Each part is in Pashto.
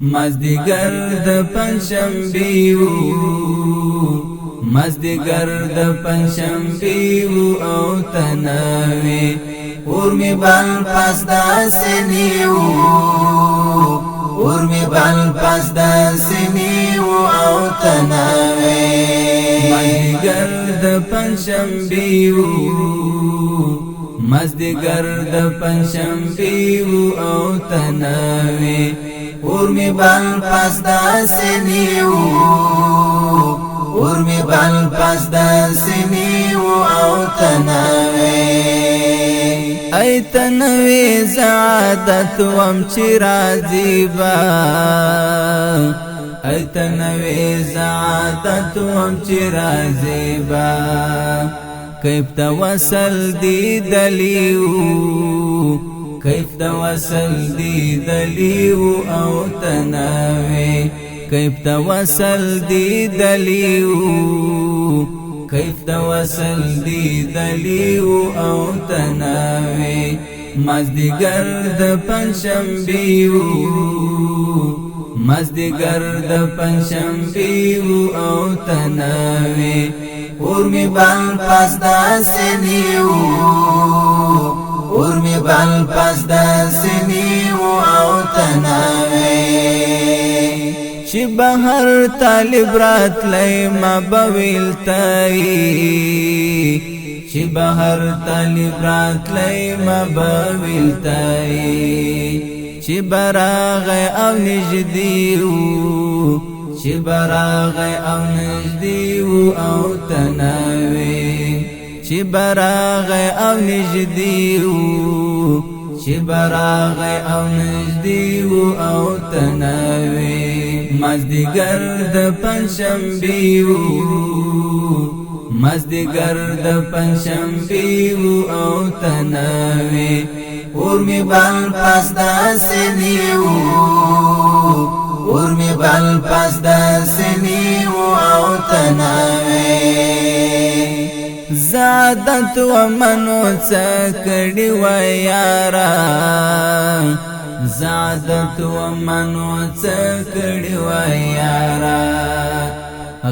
مازدیګر د پنځشنبې و مازدیګر د پنځشنبې و او تناوي اور می بل پاس د سنې و اور می بل پاس د سنې و او تناوي مازدیګر د پنځشنبې و مازدیګر د پنځشنبې و او تناوي اور می بل پاس دا سنیو اور می بل پاس دا سنیو او تناوی ای تناوی زعادت وم چی رازی با ای تناوی زعادت وم چی رازی با کیف توسل دی دلیو کیف توسل دی دلیو او تناوی کیف توسل دی دلیو کیف توسل دی دلیو او تناوی مازدیګر د پنځشنبې و مازدیګر د پنځشنبې و او تناوی اور می بل پاس د سنیو اور می بل پاس د سنیو او تناوی چی بهر طالب راتلی ما بویل تایی چی بهر طالب راتلی ما بویل تایی چی براغ او نجدیو چی براغ او نجدیو او تناوی چی براغ او نجدیو چی براغ او نجدیو او تناوی مازدیګر د پنځشنبې و مازدیګر د پنځشنبې و او تناوی اور می بل پاس د سنیو اور می بل پاس د سنیو او تناوی زعادت و منو چکڑی و یارا زعادت و منو چکڑی و یارا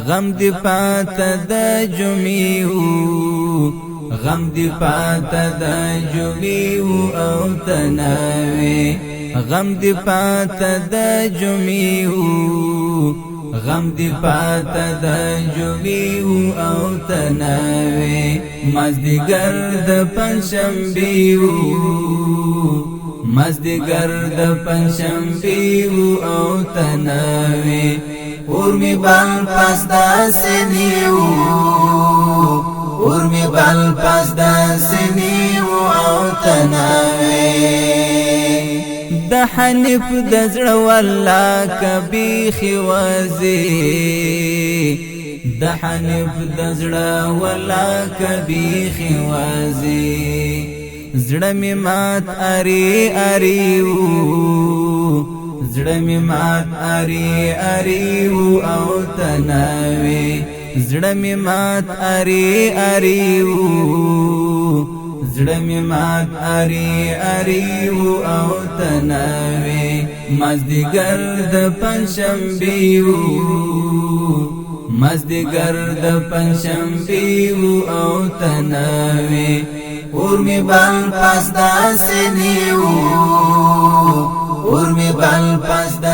غم دی پات د جمیو غم دی پات د جمیو او تناوی غم دی پات د جمیو غم دی پات د جمیو او تناوی مازدیګر د پنځشنبې و مازدیګر د پنځشنبې و او تناوی اور می بل پاس د سنیو اور می بل پاس د سنیو او تناوی د حنیف د زړه والله کبي خوازي د حنیف د زړه والله کبي خوازي زړه می مات اری اریو زړه می مات اری اریو او تناوی زړه می مات اری اریو زړه می مات اری اریو او تناوی مازدیګر د پنځشنبې و مازدیګر د پنځشنبې و او تناوی اور می بل پاس د سنیو اور می بل پاس د